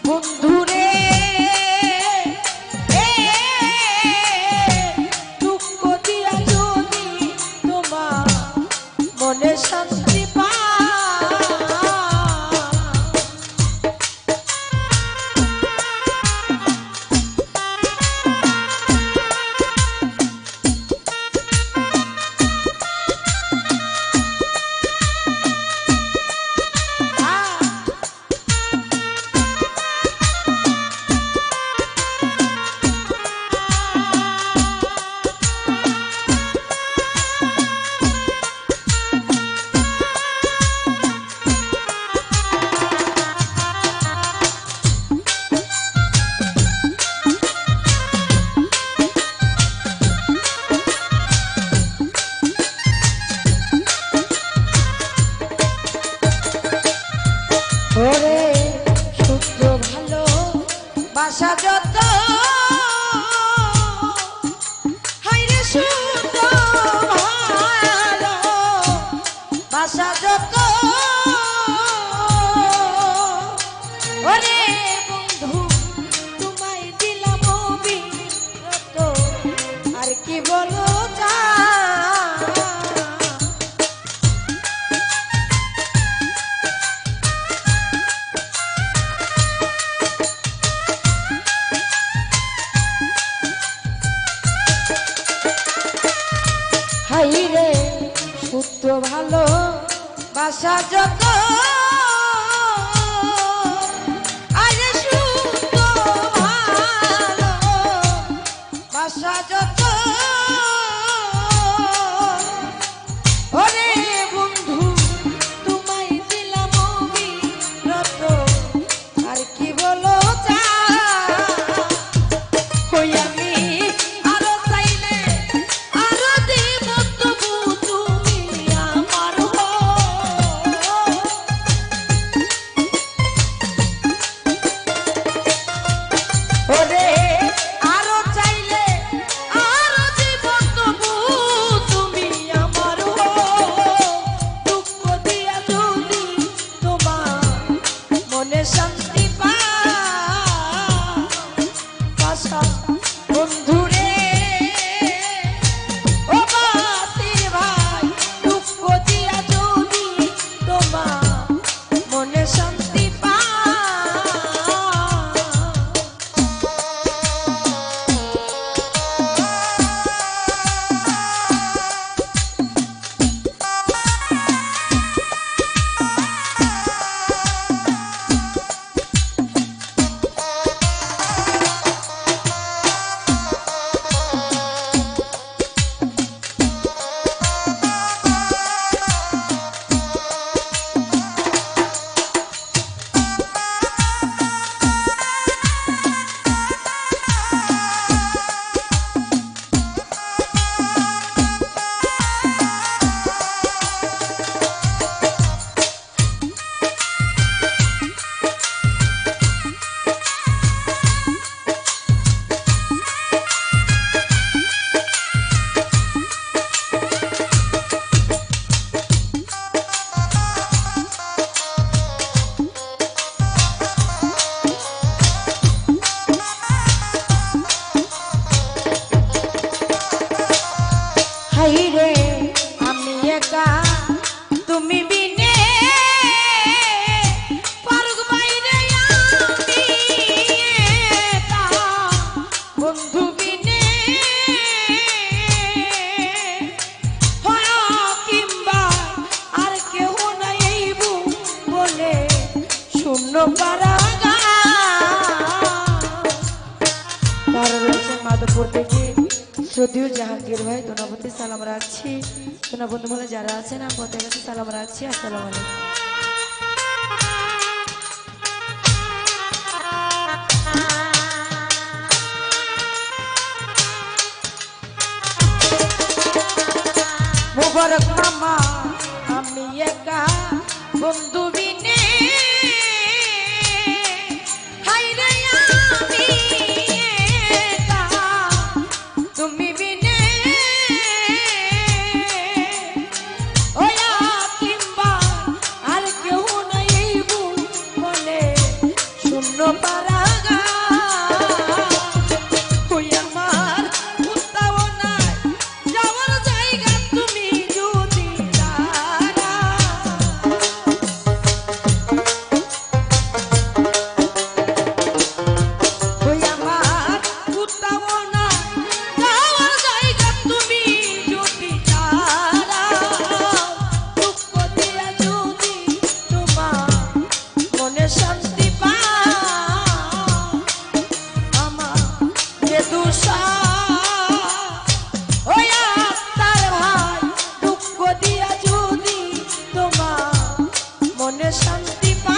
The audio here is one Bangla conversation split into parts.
বন্ধুরে দুঃখ দিয়া যদি তোমার মনে শান্তি পায় ওরে শুদ্ধ ভালো বাসা যত হাইরে শুদ্ধ ভালো বাসা যত ওরে বন্ধু তোমায় দিলাম অবিরত আর কি বলো যা হাইরে শুদ্ধ ভালো বাসা যত আরে শুদ্ধ ভালো বাসা যত ওরে বন্ধু তোমায় দিলাম অবিরত আর কি বলো যা হই আমি আরো চাইলে আরো দিব তবু তুমি আমার ওরে আরো চাইলে আরো দিব তবু তুমি আমার দুঃখ দিয়া যদি তোমার মনে শান্তি পাশা বন্ধুরে ও বাতির ভাই দুঃখ দিয়া যদি তোমার মনে শান্তি হাইরে আমি একা তুমি বিনে পারুক বাইরে আমি একা বন্ধু বিনে হয় কিংবা আর কেউ নাই বলে শূন্য পারাগা তারা রয়েছেন মাধবপুর থেকে যদিও জাহাঙ্গীর ভাই ধন্যবাদ সালাম রাখছি তোমরা বন্ধু বলে যারা আছেন আমি পথের কাছে সালাম রাখছি আসসালামু আলাইকুম মুবারক মামা আমি একা বন্ধু বিনে হাইরে আমি একা তুমি বিনে ওয়া কিংবা আর কেউ নাই বলে শূন্য পারাগা ওই আমার কোথাও নাই যাওয়ার জায়গা তুমি যদি ওই আমার কোথাও নাই যাওয়ার জায়গা তুমি যদি দুঃখ দিয়া যদি তোমার মনে শান্তি শান্তি পা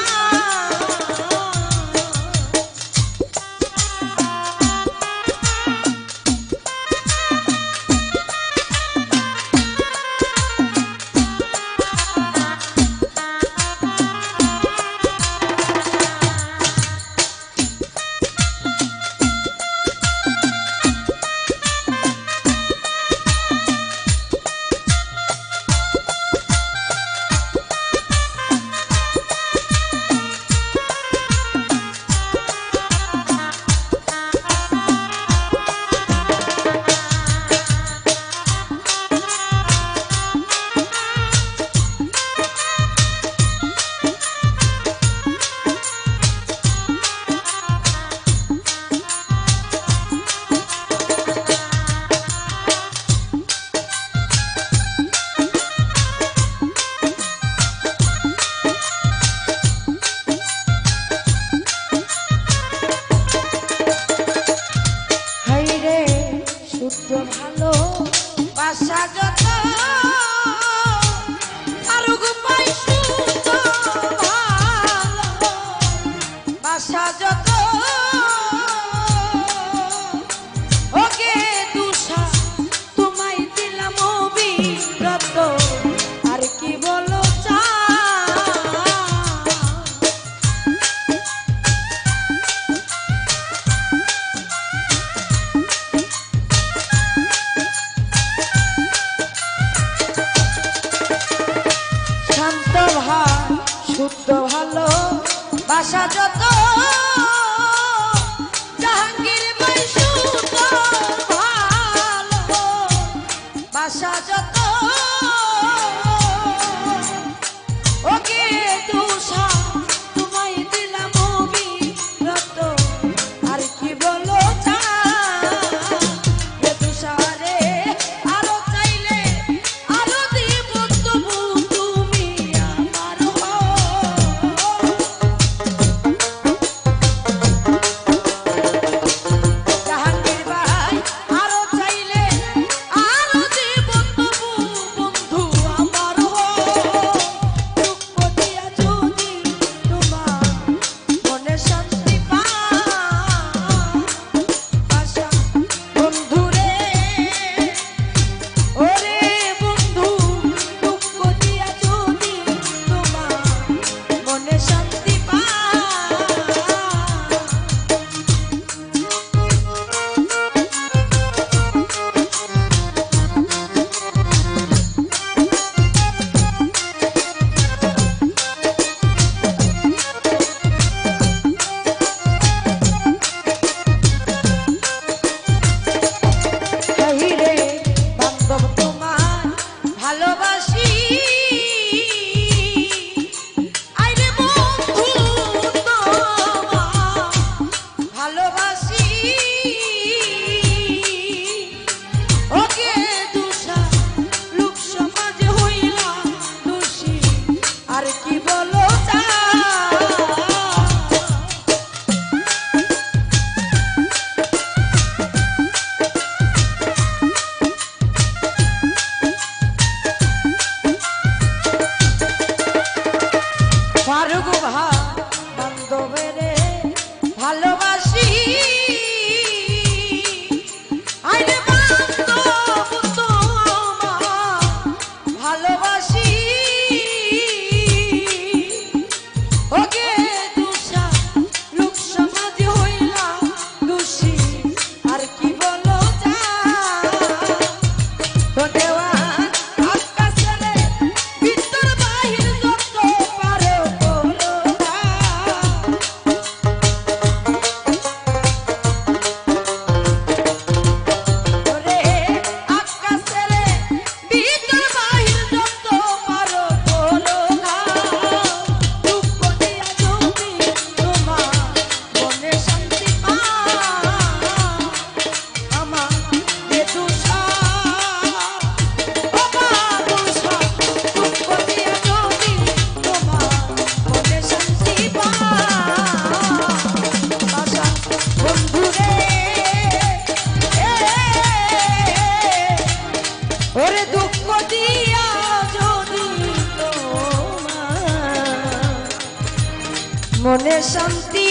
ভালো বাসা যত আরো পাই শুদ্ধ ভালো বাসা যত ওকে দুষা তোমায় দিলাম অবিরত আর কি বলো চা শুদ্ধ ভালো বাসা যত মনে শান্তি